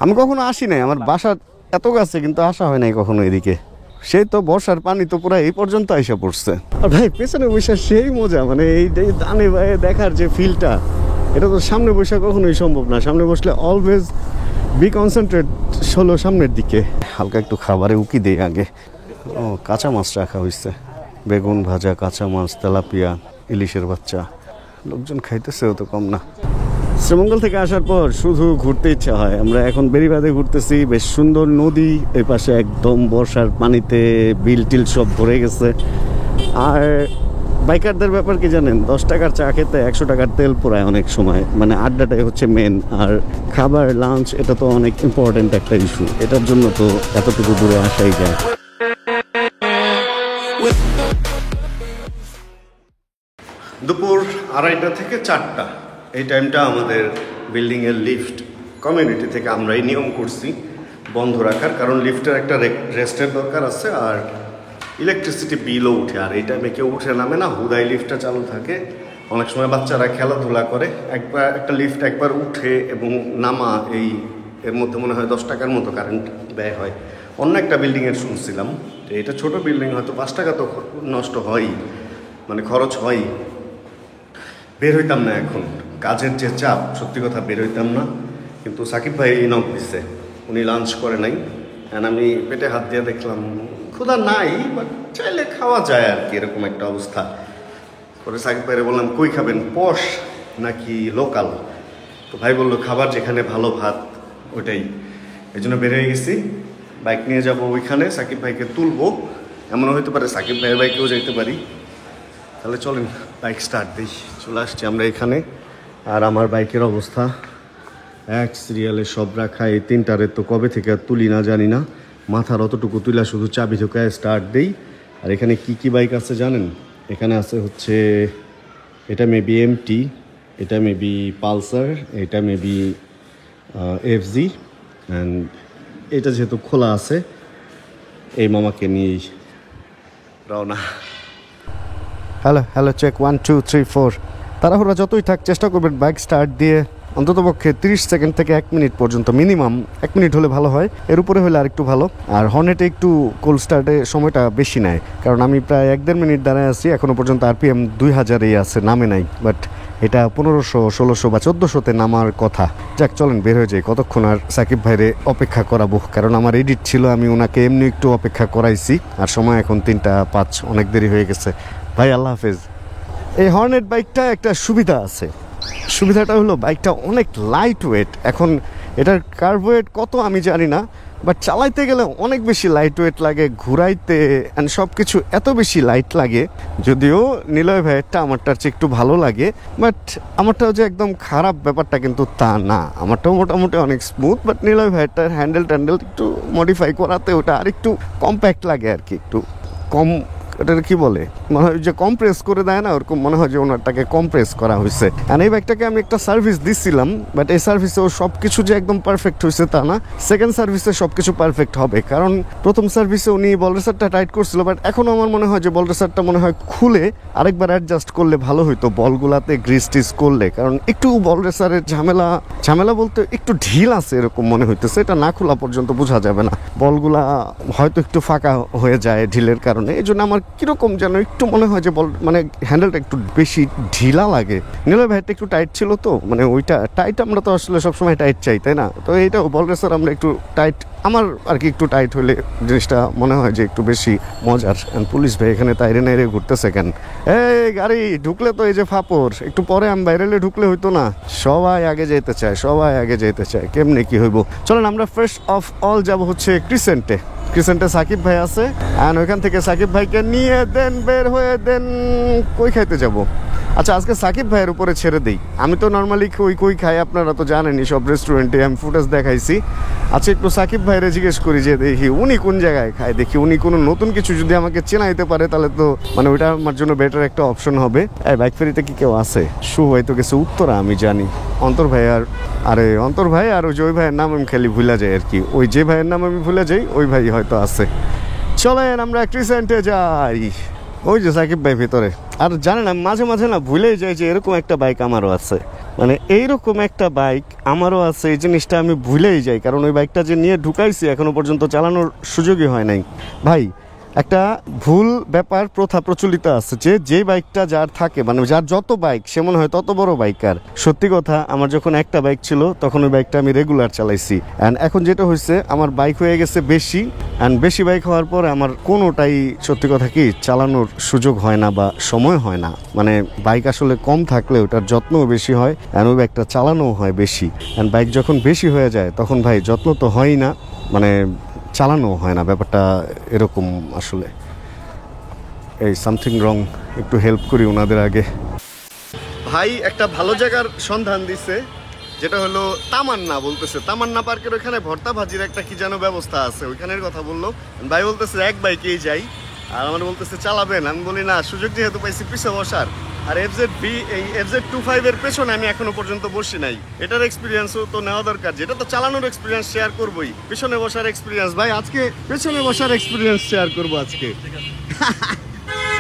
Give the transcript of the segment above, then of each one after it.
আমি কখনো আসি নাই, আমার বাসা এত কাছে কিন্তু আসা হয় নাই কখনো এদিকে। সেই তো বর্ষার পানি তো পুরো এই পর্যন্ত আইসা পড়ছে। আর ভাই পেছনে বসে সেই মজা, মানে এই ডানে ভাই দেখার যে ফিলটা, এটা তো সামনে বসে কখনোই সম্ভব না। সামনে বসলে অলওয়েজ বি কনসেন্ট্রেট হলো সামনের দিকে। হালকা একটু খাবারে উকি দেই আগে। ও কাঁচা মাছ রাখা হয়েছে, বেগুন ভাজা, কাঁচা মাছ, তেলাপিয়া, ইলিশের বাচ্চা। লোকজন খাইতেছেও তো কম না। শ্রীমঙ্গল থেকে আসার পর শুধু ঘুরতে ইচ্ছা হয়। আমরা এখন বেড়িবাঁধে ঘুরতেছি, বেশ সুন্দর নদী, এই পাশে একদম বর্ষার পানিতে বিল টিল সব ভরে গেছে। আর বাইকারদের ব্যাপার কি জানেন, 10 টাকার চা খেতে 100 টাকার তেল পোড়ায় অনেক সময়। মানে আড্ডাটাই হচ্ছে মেন, আর খাবার লাঞ্চ এটা তো অনেক ইম্পর্টেন্ট একটা ইস্যু। এটার জন্য তো এতটুকু দূরে আসাই যায়। দুপুর 2:30 থেকে 4টা, এই টাইমটা আমাদের বিল্ডিংয়ের লিফট কমিউনিটি থেকে আমরাই নিয়ম করছি বন্ধ রাখার, কারণ লিফটের একটা রেস্টের দরকার আছে, আর ইলেকট্রিসিটি বিলও উঠে। আর এই টাইমে কেউ উঠে নামে না, হুদাই লিফটটা চালু থাকে। অনেক সময় বাচ্চারা খেলাধুলা করে, একটা লিফট একবার উঠে এবং নামা, এর মধ্যে মনে হয় 10 টাকার মতো কারেন্ট ব্যয় হয়। অন্য একটা বিল্ডিংয়ের শুনছিলাম, এটা ছোট বিল্ডিং, হয়তো 5 টাকা তো নষ্ট হয়ই, মানে খরচ হয়। বের হইতাম না এখন, কাজের যে চাপ, সত্যি কথা বের হইতাম না। কিন্তু সাকিব ভাই নক দিছে, উনি লাঞ্চ করে নাই। অ্যান্ড আমি পেটে হাত দিয়ে দেখলাম ক্ষুধা নাই, বাট চাইলে খাওয়া যায় আর কি, এরকম একটা অবস্থা। পরে সাকিব ভাইরে বললাম কই খাবেন, পশ নাকি লোকাল? তো ভাই বললো খাবার যেখানে ভালো ভাত ওইটাই। এই জন্য বের হয়ে গেছি, বাইক নিয়ে যাব ওইখানে, সাকিব ভাইকে তুলবো। এমনও হইতে পারে সাকিব ভাইয়ের বাইকেও যাইতে পারি। তাহলে চলেন বাইক স্টার্ট দিই। চলে আসছি আমরা এখানে। আর আমার বাইকের অবস্থা এক সিরিয়ালে সব রাখা, এই 3টারে তো কবে থেকে তুলি না জানি না। মাথার অতটুকু তুলা শুধু চাবি ঢোকায় স্টার্ট দেই। আর এখানে কি কি বাইক আছে জানেন? এখানে আছে হচ্ছে এটা মেবি এমটি, এটা মেবি পালসার, এটা মেবি এফজি, অ্যান্ড এটা যেহেতু খোলা আছে, এই মামাকে নিয়েই রওনা। Hello hello, check 1 2 3 4। তাড়াহুড়া যতই থাক চেষ্টা করবেন বাইক স্টার্ট দিয়ে অন্ততপক্ষে 30 সেকেন্ড থেকে 1 মিনিট পর্যন্ত, মিনিমাম 1 মিনিট হলে ভালো হয়, এর উপরে হলে আর একটু ভালো। আর হর্নেটে একটু কোল্ড স্টার্টে সময়টা বেশি নেয়, কারণ আমি প্রায় 1-1.5 মিনিট দাঁড়ায় আছি, এখনও পর্যন্ত আরপিএম 2000-এই আছে, নামে নাই। বাট এটা 1500, 1600 বা 1400-তে নামার কথা। যাক চলেন বের হয়ে যাই, কতক্ষণ আর সাকিব ভাইরে অপেক্ষা করাবো। কারণ আমার এডিট ছিল, আমি ওনাকে এমনি একটু অপেক্ষা করাইছি, আর সময় এখন 3:05, অনেক দেরি হয়ে গেছে। ভাই আল্লাহ হাফেজ। এই হর্নেট বাইকটা একটা সুবিধা আছে, সুবিধাটা হলো বাইকটা অনেক লাইট ওয়েট। এখন এটার কার্বোয়েট কত আমি জানি না, বাট চালাইতে গেলে অনেক বেশি লাইট ওয়েট লাগে, ঘুরাইতে অ্যান্ড সব কিছু এত বেশি লাইট লাগে। যদিও নিলয় ভাইয়েরটা আমারটার চেয়ে একটু ভালো লাগে, বাট আমারটাও যে একদম খারাপ ব্যাপারটা কিন্তু তা না, আমারটাও মোটামুটি অনেক স্মুথ। বাট নিলয় ভাইয়েরটার হ্যান্ডেল একটু মডিফাই করাতে ওটা আর একটু কম্প্যাক্ট লাগে আর কি, একটু কম, ওটার কি বলে, মনে হয় যে কমপ্রেস করে দেয় না, ওরকম মনে হয় যে ওনারটাকে কমপ্রেস করা হয়েছে। আর এই বাইকটাকে আমি একটা সার্ভিস দিচ্ছিলাম, বাট এই সার্ভিসেও সব কিছু যে একদম পারফেক্ট হয়েছে তা না। সেকেন্ড সার্ভিসে সব কিছু পারফেক্ট হবে, কারণ প্রথম সার্ভিসে উনি বল রেসারটা টাইট করছিল, বাট এখনও আমার মনে হয় যে বল রেসারটা মনে হয় খুলে আরেকবার অ্যাডজাস্ট করলে ভালো হইতো, বলগুলাতে গ্রিস টিস করলে। কারণ একটু বল রেসারের ঝামেলা বলতে একটু ঢিল আছে এরকম মনে হইতেছে, এটা না খোলা পর্যন্ত বোঝা যাবে না, বলগুলা হয়তো একটু ফাঁকা হয়ে যায় ঢিলের কারণে। এই জন্য আমার কিরকম যেন একটু মনে হয় যে বল মানে হ্যান্ডেলটা একটু বেশি ঢিলা লাগে। নিলয় ভাইটা একটু টাইট ছিল তো, মানে ওইটা টাইট, আমরা তো আসলে সবসময় টাইট চাই তাই না? তো এইটাও বল রেসার আমরা একটু টাইট, আমার আর কি একটু টাইট হলে জিনিসটা মনে হয় যে একটু বেশি মজার। পুলিশ ভাই এখানে তাইরে নাইরে ঘুরতেছে কেন? এই গাড়ি ঢুকলে তো এই যে ফাপড়, একটু পরে আমি বাইরেলে ঢুকলে হইতো না? সবাই আগে যেতে চায়, সবাই আগে যেতে চায়, কেমনে কি হইব? চলেন আমরা ফার্স্ট অফ অল যাব হচ্ছে ক্রিসেন্টে সাকিব ভাই আছে, আর ওইখান থেকে সাকিব ভাইকে নিয়ে দেন বের হয়ে দেন কই খাইতে যাব। আচ্ছা আজকে সাকিব ভাইয়ের উপরে ছেড়ে দিই, আমি তো নর্মালি কই খাই আপনারা তো জানেনই, সব রেস্টুরেন্টে আমি ফুটেজ দেখাইছি। আচ্ছা একটু সাকিব ভাইরে জিজ্ঞেস করি যে দেখি উনি কোন জায়গায় খায়, দেখি উনি কোনো নতুন কিছু যদি আমাকে চেনাইতে পারে তাহলে তো মানে ওইটা আমার জন্য বেটার একটা অপশন হবে। এই বাইক ফেরিতে কি কেউ আছে? হয়তো গেছে উত্তরা, আমি জানি অন্তর ভাই আর ওই যে ওই ভাইয়ের নাম আমি খালি ভুলে যাই আর কি, ওই যে ভাইয়ের নাম আমি ভুলে যাই ওই ভাই হয়তো আছে। চলেন আমরা ক্রিসেন্টে যাই। ওই যে সাকিব ভাই ভিতরে। আর জানেন আমি মাঝে মাঝে না ভুলেই যাই যে এরকম একটা বাইক আমারও আছে, মানে এইরকম একটা বাইক আমারও আছে, এই জিনিসটা আমি ভুলেই যাই। কারণ ওই বাইকটা যে নিয়ে ঢুকাইছি এখনো পর্যন্ত চালানোর সুযোগই হয় নাই। ভাই একটা ভুল ব্যাপার প্রথা প্রচলিত আছে যে যেই বাইকটা যার থাকে, মানে যার যত বাইক সে মনে হয় তত বড় বাইকার। সত্যি কথা, আমার যখন একটা বাইক ছিল তখন ওই বাইকটা আমি রেগুলার চালাইছি। অ্যান্ড এখন যেটা হয়েছে আমার বাইক হয়ে গেছে বেশি, অ্যান্ড বেশি বাইক হওয়ার পরে আমার কোনোটাই সত্যি কথা কি চালানোর সুযোগ হয় না বা সময় হয় না। মানে বাইক আসলে কম থাকলে ওটার যত্নও বেশি হয়, অ্যান্ড ওই বাইকটা চালানোও হয় বেশি। অ্যান্ড বাইক যখন বেশি হয়ে যায় তখন ভাই যত্ন তো হয়ই না, মানে চালানো হয় না। ব্যাপারটা এরকম আসলে। এই সামথিং রং, একটু হেল্প করি ওনাদের আগে। ভাই একটা ভালো জায়গার সন্ধান দিছে, যেটা হলো তামান্না। বলতেছে তামান্না পার্কের ওইখানে ভর্তা ভাজির একটা কি যেন ব্যবস্থা আছে, ওইখানের কথা বললো। ভাই বলতেছে এক বাইকেই যাই, আর আমার বলতেছে চালাবেন। আমি বলি না, সুযোগ যেহেতু পাইছি পিছে বসার। আর এই FZ25 এর পেছনে আমি এখনো পর্যন্ত বসি নাই, এটার এক্সপিরিয়েন্সও তো নেওয়া দরকার। যেটা তো চালানোর এক্সপিরিয়েন্স শেয়ার করবোই, পেছনে বসার এক্সপিরিয়েন্স ভাই আজকে পেছনে বসার এক্সপিরিয়েন্স শেয়ার করবো আজকে।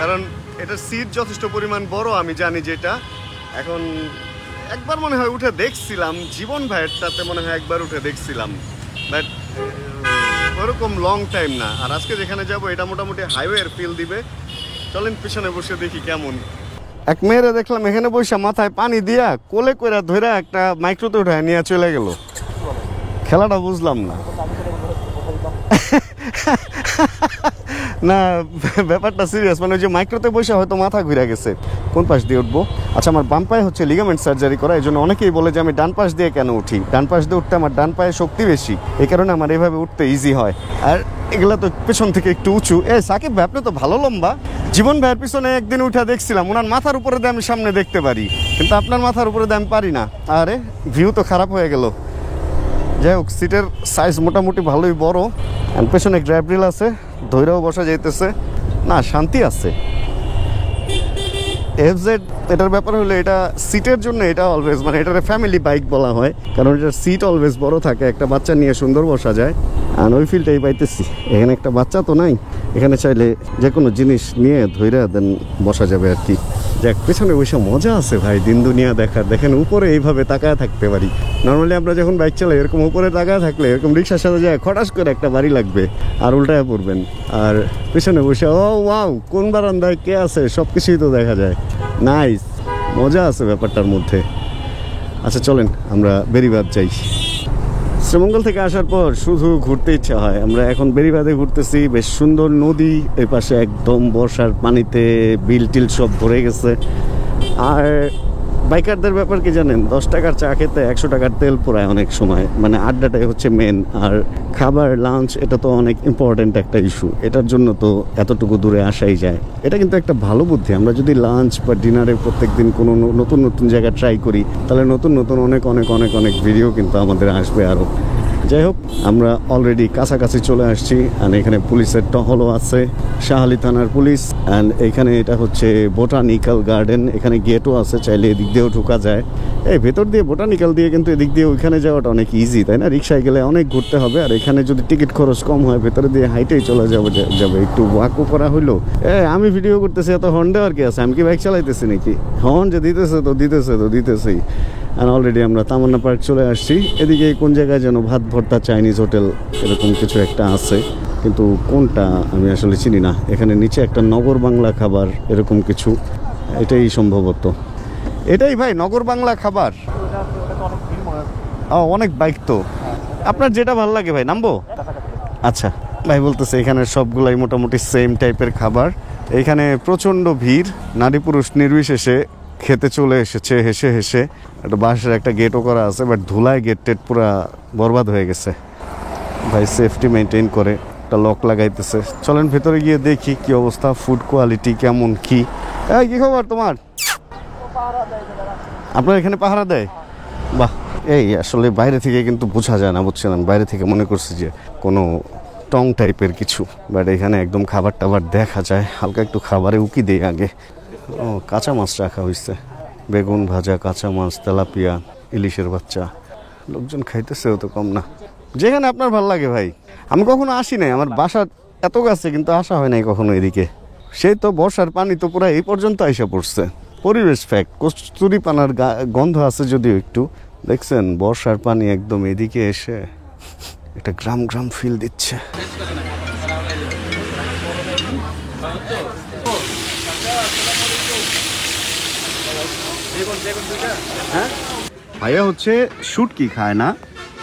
কারণ এটার সিট যথেষ্ট পরিমাণ বড়, আমি জানি যেটা। এখন একবার মনে হয় উঠে দেখছিলাম, জীবন ভাইয়েরটাতে মনে হয় একবার উঠে দেখছিলাম, বাট ওরকম লং টাইম না। আর আজকে যেখানে যাব এটা মোটামুটি হাইওয়ের ফিল দিবে। চলেন পিছনে বসে দেখি কেমন। এক মেয়েরে দেখলাম এখানে বসে মাথায় পানি দিয়া কোলে করে ধরে একটা মাইক্রোতে উঠায় নিয়ে চলে গেল। খেলাটা বুঝলাম না। না ব্যাপারটা সিরিয়াস, মানে ওই যে মাইক্রোতে বসে হয়তো মাথা ঘুরে গেছে। কোন পাশ দিয়ে উঠবো? আচ্ছা, আমার বাম পায়ে হচ্ছে লিগামেন্ট সার্জারি করা, এই জন্য অনেকেই বলে যে আমি ডান পাশ দিয়ে কেন উঠি। ডান পাশ দিয়ে উঠতে আমার ডান পায়ে শক্তি বেশি, এই কারণে আমার এইভাবে উঠতে ইজি হয়। আর এগুলা তো পেছন থেকে একটু উঁচু। সাকিব ভাই আপনি তো ভালো লম্বা। জীবন ভাইয়ের পিছনে একদিন উঠে দেখছিলাম, ওনার মাথার উপরে দিয়ে আমি সামনে দেখতে পারি, কিন্তু আপনার মাথার উপরে দিয়ে আমি পারি না। আরে ভিউ তো খারাপ হয়ে গেল। যাই হোক, সিটের সাইজ মোটামুটি ভালোই বড়, পেছনে গ্র্যাব রিল আছে, ধৈর্যও বসা যাইতেছে। না, শান্তি আছে। FZ এটার ব্যাপার হলো এটা সিটের জন্য এটা অলওয়েজ, মানে এটার ফ্যামিলি বাইক বলা হয়, কারণ এটার সিট অলওয়েজ বড় থাকে, একটা বাচ্চা নিয়ে সুন্দর বসা যায়। আর ওই ফিলটাই পাইতেছি। এখানে একটা বাচ্চা তো নাই, এখানে চাইলে যে কোনো জিনিস নিয়ে ধৈর্য দেন বসা যাবে আর কি। যাক, পেছনে বসে মজা আছে ভাই, দিন দুনিয়া দেখার। দেখেন উপরে এইভাবে তাকায় থাকতে পারি। নর্মালি আমরা যখন বাইক চালাই এরকম উপরে তাকায় থাকলে এরকম রিক্সার সাথে যায় খটাস করে একটা বাড়ি লাগবে আর উল্টায় পড়বেন। আর পেছনে বসে ও ওয়াও, কোন বারান্দায় কে আছে সব কিছুই তো দেখা যায়। নাইস, মজা আছে ব্যাপারটার মধ্যে। আচ্ছা চলেন আমরা বেরিবাদ যাই। শ্রীমঙ্গল থেকে আসার পর শুধু ঘুরতে ইচ্ছা হয়। আমরা এখন বেরিবাদে ঘুরতেছি, বেশ সুন্দর নদী, এই পাশে একদম বর্ষার পানিতে বিল টিল সব ভরে গেছে। আর বাইকারদের ব্যাপার কি জানেন, 10 টাকার চা খেতে 100 টাকার তেল পোড়ায় অনেক সময়। মানে আড্ডাটাই হচ্ছে মেন, আর খাবার লাঞ্চ এটা তো অনেক ইম্পর্টেন্ট একটা ইস্যু। এটার জন্য তো এতটুকু দূরে আসাই যায়। এটা কিন্তু একটা ভালো বুদ্ধি। আমরা যদি লাঞ্চ বা ডিনারে প্রত্যেক দিন কোনো নতুন নতুন জায়গা ট্রাই করি, তাহলে নতুন নতুন অনেক অনেক অনেক অনেক ভিডিও কিন্তু আমাদের আসবে আরও। যাই হোক, আমরা অলরেডি কাছাকাছি চলে আসছি। আর এখানে পুলিশের টহলও আছে, শাহালি থানার পুলিশ। অ্যান্ড এখানে এটা হচ্ছে বোটানিক্যাল গার্ডেন, এখানে গেটও আছে, চাইলে এদিক দিয়েও ঢোকা যায়। এই ভেতর দিয়ে বোটানিক্যাল দিয়ে কিন্তু এদিক দিয়ে ওইখানে যাওয়াটা অনেক ইজি, তাই না? রিক্সায় গেলে অনেক ঘুরতে হবে, আর এখানে যদি টিকিট খরচ কম হয় ভেতরে দিয়ে হাইটেই চলে যাবে। একটু ওয়াকও করা হইলো। আমি ভিডিও করতেছি, এত হর্ন দেওয়ার কি আছে? আমি কি বাইক চালাইতেছি নাকি? হর্ন যে দিতেছেই। আর অলরেডি আমরা তামান্না পার্ক চলে আসছি। এদিকে কোন জায়গায় যেন ভাত ভর্তা চাইনিজ হোটেল এরকম কিছু একটা আছে, কিন্তু কোনটা আমি আসলে চিনি না। এখানে নিচে একটা নগর বাংলা খাবার এরকম কিছু, এটাই সম্ভবত। এটাই ভাই নগর বাংলা খাবার। অনেক বাইক তো, আপনার যেটা ভালো লাগে ভাই নামবো। আচ্ছা ভাই বলতেছে এখানে সবগুলাই মোটামুটি সেম টাইপের খাবার। এখানে প্রচণ্ড ভিড়, নারী পুরুষ নির্বিশেষে খেতে চলে এসেছে হেসে হেসে। একটা বাঁশের একটা গেটও করা আছে, বাট ধুলায় গেট টেট পুরা বরবাদ হয়ে গেছে। ভাই সেফটি মেনটেন করে একটা লক লাগাইতেছে। চলেন ভেতরে গিয়ে দেখি কি অবস্থা, ফুড কোয়ালিটি কেমন কি। কি খবর তোমার? আপনার এখানে পাহারা দেয়? বাহ। এই আসলে বাইরে থেকে কিন্তু বোঝা যায় না, বুঝছেন? বাইরে থেকে মনে করছি যে কোনো টং টাইপের কিছু, বাট এখানে একদম খাবার টাবার দেখা যায়। হালকা একটু খাবারে উকি দেই আগে। কাঁচা মাছ রাখা হয়েছে, বেগুন ভাজা, কাঁচা মাছ, তেলাপিয়া, ইলিশের বাচ্চা। লোকজন খাইতেছেও তো কম না। যেখানে আপনার ভালো লাগে ভাই। আমি কখনো আসি নাই, আমার বাসা এত কাছে কিন্তু আসা হয় নাই কখনো এদিকে। সেই তো বর্ষার পানি তো পুরো এই পর্যন্ত আইসা পড়ছে। পরিবেশ ফ্যাক্ট, কস্তুরি পানার গন্ধ আছে যদিও একটু। দেখছেন বর্ষার পানি একদম এদিকে এসে একটা গ্রাম গ্রাম ফিল দিচ্ছে। হ্যাঁ ভাইয়া হচ্ছে শুটকি খায় না,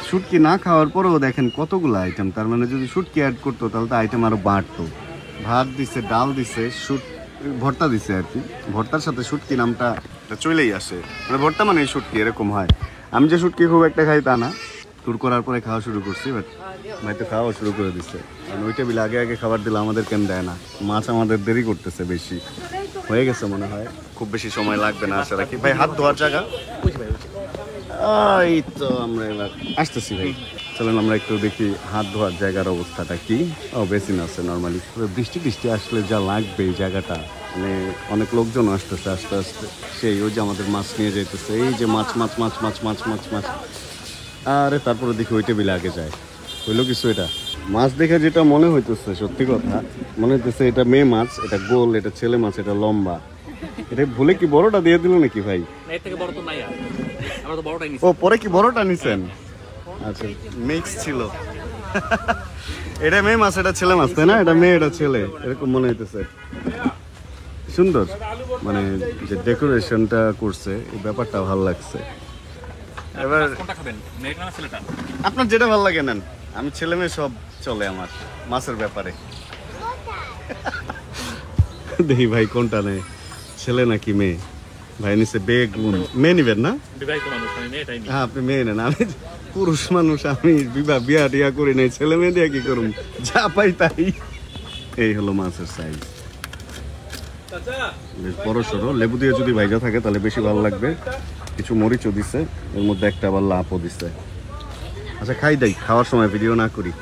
শুটকি না খাওয়ার পরেও দেখেন কতগুলো আইটেম। তার মানে যদি শুটকি অ্যাড করতো তাহলে তো আইটেম আরো বাড়তো। ভাত দিছে, ডাল দিছে, ভর্তা দিছে আর কি। ভর্তার সাথে শুটকি নামটা চলেই আসে, মানে ভর্তা মানে শুটকি এরকম হয়। আমি যে শুটকি খুব একটা খাই তা না, ট্যুর করার পরে খাওয়া শুরু করছি, বাট ভাই তো খাওয়া শুরু করে দিচ্ছে। কারণ ওই টেবিলে আগে আগে খাবার দিলে আমাদের কেন দেয় না। মাছ আমাদের দেরি করতেছে বেশি, হয়ে গেছে মনে হয়, খুব বেশি সময় লাগবে না আশা রাখি। ভাই হাত ধোয়ার জায়গা এই তো আমরা এবার আসতেছি ভাই। চলেন আমরা একটু দেখি হাত ধোয়ার জায়গার অবস্থাটা কি। ও বেসিন আছে নর্মালি। বৃষ্টি বৃষ্টি আসলে যা লাগবে এই জায়গাটা, মানে অনেক লোকজন আসতেছে আস্তে আস্তে। সেই ওই যে আমাদের মাছ নিয়ে যাইতেছে, এই যে মাছ মাছ মাছ মাছ মাছ মাছ মাছ। আরে তারপরে দেখি ওই টেবিলে আগে যায়, হইলো কিছু। এটা মাছ দেখে যেটা মনে হইতেছে, সত্যি কথা মনে হইতেছে এটা মেয়ে মাছ, এটা গোল, এটা ছেলে মাছ, এটা লম্বা। এটা ভুলে কি বড়টা দিয়ে দিল নাকি ভাই? ও পরে কি বড়টা নিছেন? আচ্ছা মিক্স ছিল। এটা মেয়ে মাছ, এটা ছেলে মাছ, তাই না? এটা মেয়ে, এটা ছেলে, এরকম মনে হইতেছে। সুন্দর, মানে যে ডেকোরেশনটা করছে এই ব্যাপারটা ভালো লাগছে। এবার আপনার যেটা ভালো লাগে নেন, আমি ছেলে মেয়ে সব চলে আমার মাছের ব্যাপারে। দেখি ভাই কোনটা নেই, ছেলে নাকি মেয়ে? ভাই নিচে বেগুন। মেয়ে নিবেন না? হ্যাঁ আপনি মেয়ে নেন, আমি পুরুষ মানুষ, আমি বিয়া টিয়া করি নাই, ছেলে মেয়ে দিয়ে কি করুন, যা পাই তাই। এই হলো মাছের সাইজ, বড় সড়ো। লেবু দিয়ে যদি ভাইজা থাকে তাহলে বেশি ভালো লাগবে। কিছু মরিচও দিছে, এর মধ্যে একটা আবার লাপও দিছে। আচ্ছা খাই দেই, খাওয়ার সময় ভিডিও না করি।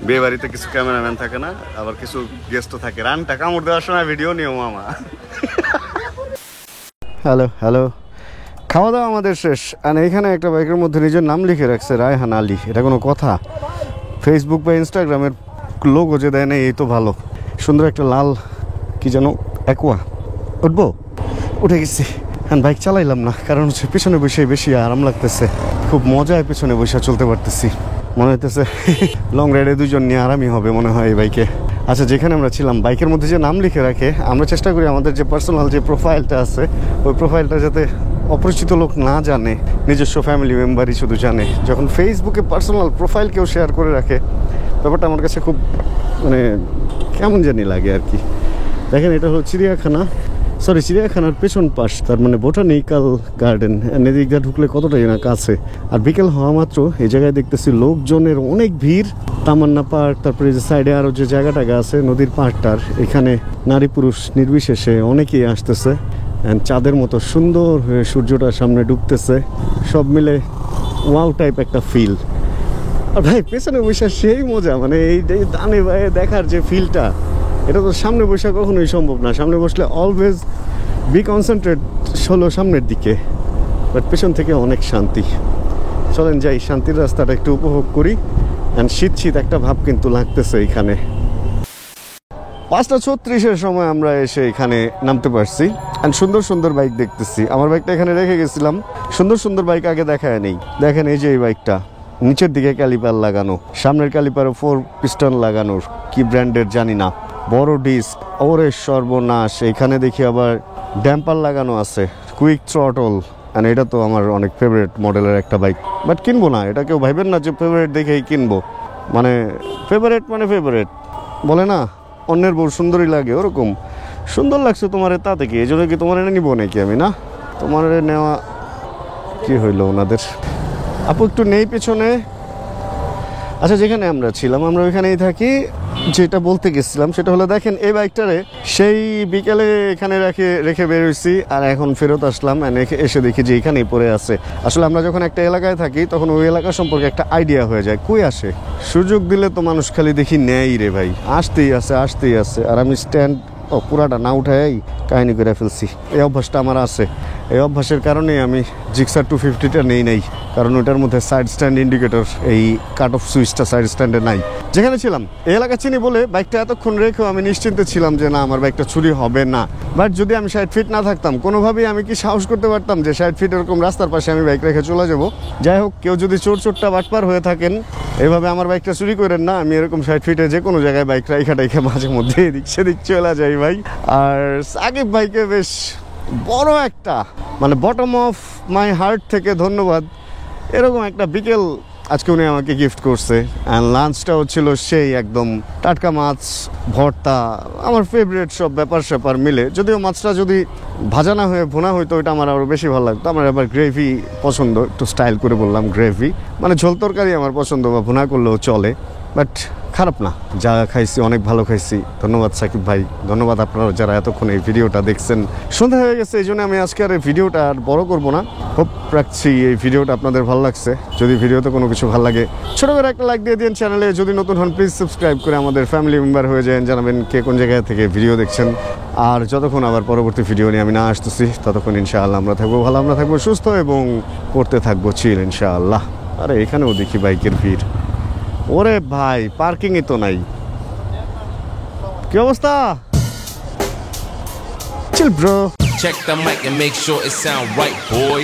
বিয়ে বাড়িতে কিছু ক্যামেরাম্যান থাকে না, আবার কিছু গেস্টও থাকে। রানটা কামড় দেওয়ার সময় ভিডিও নিও মামা। হ্যালো হ্যালো, খাওয়া দাওয়া আমাদের শেষ। আর এখানে একটা বাইকের মধ্যে নিজের নাম লিখে রাখছে রায়হান আলী। এটা কোনো কথা? ফেসবুক বা ইনস্টাগ্রামের লোগো যে দেয় না, এই তো ভালো। সুন্দর একটা লাল কি যেন অ্যাকোয়া। উঠবো? উঠে গেছি। হ্যাঁ বাইক চালাইলাম না, কারণ হচ্ছে পিছনে বসে বেশি আরাম লাগতেছে। খুব মজায় পিছনে বসে চলতে পারতেছি, মনে হইতেছে লং রাইডে দুজন নিয়ে আরামই হবে মনে হয় এই বাইকে। আচ্ছা যেখানে আমরা ছিলাম, বাইকের মধ্যে যে নাম লিখে রাখে, আমরা চেষ্টা করি আমাদের যে পার্সোনাল যে প্রোফাইলটা আছে, ওই প্রোফাইলটা যাতে অপরিচিত লোক না জানে, নিজস্ব ফ্যামিলি মেম্বারই শুধু জানে। যখন ফেসবুকে পার্সোনাল প্রোফাইল কেউ শেয়ার করে রাখে, ব্যাপারটা আমার কাছে খুব মানে কেমন জানি লাগে আর কি। দেখেন এটা হলো চিড়িয়াখানা, সরি চিড়িয়াখানার পেছন পাশ, তার মানে বোটানিক্যাল গার্ডেন। এদিক দিয়ে ঢুকলে কতটাই না কাছে। আর বিকেল হওয়া মাত্র এই জায়গায় দেখতেছি লোকজনের অনেক ভিড়। তামান্না পার্ক, তারপরে যে সাইডে আরও যে জায়গাটা আছে নদীর পাড়টার, এখানে নারী পুরুষ নির্বিশেষে অনেকেই আসতেছে। চাঁদের মতো সুন্দর হয়ে সূর্যটার সামনে ডুবতেছে, সব মিলে ওয়াও টাইপ একটা ফিল। আর ভাই পেছনে বসে সেই মজা, মানে এই ডানে বায়ে দেখার যে ফিলটা, এটা তো সামনে বসে কখনোই সম্ভব না। সামনে বসলে অলওয়েজ বি কনসেন্ট্রেট হলো সামনের দিকে, বাট পেছন থেকে অনেক শান্তি। চলেন যাই, শান্তির রাস্তাটা একটু উপভোগ করি। অ্যান্ড শীত শীত একটা ভাব কিন্তু লাগতেছে এখানে। 5:36 সময় আমরা এসে এখানে নামতে পারছি। অ্যান্ড সুন্দর সুন্দর বাইক দেখতেছি। আমার বাইকটা এখানে রেখে গেছিলাম, সুন্দর সুন্দর বাইক আগে দেখায় নেই। দেখেন এই যে এই বাইকটা, নিচের দিকে ক্যালিপার লাগানো, সামনের ক্যালিপারে 4 পিস্টন লাগানোর, কি ব্র্যান্ডের জানি না, বড় ডিস্ক। ওরে সর্বনাশ, এখানে দেখি আবার ড্যাম্পার লাগানো আছে, কুইক থ্রটল। অ্যান্ড এটা তো আমার অনেক ফেভারিট মডেলের একটা বাইক, বাট কিনবো না। এটা কেউ ভাইবেন না যে ফেভারিট দেখেই কিনবো, মানে ফেভারিট মানে ফেভারিট বলে না, অন্যের বউ সুন্দরী লাগে, ওরকম সুন্দর লাগছে তোমার তা থেকে, এই জন্য কি তোমার এনে নিবো নাকি আমি? না, তোমার নেওয়া কি হইলো ওনাদের। আপু একটু নেই পেছনে। আচ্ছা যেখানে আমরা ছিলাম, আমরা ওইখানেই থাকি। যেটা বলতে গেছিলাম সেটা হলো, দেখেন এই বাইকটারে সেই বিকেলে এখানে রেখে বেরোইছি, আর এখন ফেরত আসলাম। এসে দেখি যে এখানেই পড়ে আছে। আসলে আমরা যখন একটা এলাকায় থাকি তখন ওই এলাকা সম্পর্কে একটা আইডিয়া হয়ে যায়। কই আসে, সুযোগ দিলে তো মানুষ খালি দেখি নেয় রে ভাই, আসতেই আছে আসতেই আছে। আর আমি স্ট্যান্ড ও পুরাটা না উঠাই কাহিনী করে ফেলছি। এই অভ্যাসটা আমার আছে, এই অভ্যাসের কারণেই আমি জিক্সার 250টা নেই নাই, কারণ ওটার মধ্যে সাইড স্ট্যান্ড ইন্ডিকেটর, এই কাট অফ সুইচটা সাইড স্ট্যান্ডে নাই। যেখানে ছিলাম এই এলাকা চিনি বলে বাইকটা এতক্ষণ রেখেও আমি নিশ্চিন্তে ছিলাম যে না আমার বাইকটা চুরি হবে না। বাট যদি আমি 60 ফিট না থাকতাম, কোনোভাবেই আমি কি সাহস করতে পারতাম যে 60 ফিট এরকম রাস্তার পাশে আমি বাইক রেখে চলে যাব? যাই হোক, কেউ যদি চোরটা বাটপার হয়ে থাকেন, এভাবে আমার বাইকটা চুরি করেন না। আমি এরকম 60 ফিটে যে কোনো জায়গায় বাইক রাইখা মাঝে মধ্যে এদিক সেদিক চলে যাই ভাই। আর সাকিব ভাইকে বেশ বড় একটা, মানে বটম অফ মাই হার্ট থেকে ধন্যবাদ। এরকম একটা বিকেল আজকে উনি আমাকে গিফট করছে। অ্যান্ড লাঞ্চটাও ছিল সেই একদম টাটকা মাছ ভর্তা, আমার ফেভারিট সব ব্যাপার স্যাপার মিলে। যদিও মাছটা যদি ভাজা না হয়ে ভুনা হইতো ওইটা আমার আরও বেশি ভালো লাগতো। আমার আবার গ্রেভি পছন্দ, একটু স্টাইল করে বললাম গ্রেভি, মানে ঝোল তরকারি আমার পছন্দ, বা ভুনা করলেও চলে, বাট খারাপ না। যা খাইছি অনেক ভালো খাইছি। ধন্যবাদ সাকিব ভাই, ধন্যবাদ আপনারা যারা এতক্ষণ এই ভিডিওটা দেখছেন। সন্ধ্যা হয়ে গেছে, এই জন্য আমি আজকে আর এই ভিডিওটা আর বড় করবো না। হোপ রাখছি এই ভিডিওটা আপনাদের ভালো লাগছে। যদি ভিডিওতে কোনো কিছু ভালো লাগে ছোটো করে একটা লাইক দিয়ে দিন। চ্যানেলে যদি নতুন হন প্লিজ সাবস্ক্রাইব করে আমাদের ফ্যামিলি মেম্বার হয়ে যান। জানাবেন কে কোন জায়গা থেকে ভিডিও দেখছেন। আর যতক্ষণ আবার পরবর্তী ভিডিও নিয়ে আমি না আসতেছি, ততক্ষণ ইনশাআল্লাহ আমরা থাকবো ভালো, আমরা থাকবো সুস্থ এবং করতে থাকবো চিল ইনশাআল্লাহ। আরে এখানেও দেখি বাইকের ভিড়। ওরে ভাই, পার্কিংই তো নাই। কি অবস্থা? Chill bro. Check the mic and make sure it sound right, boys.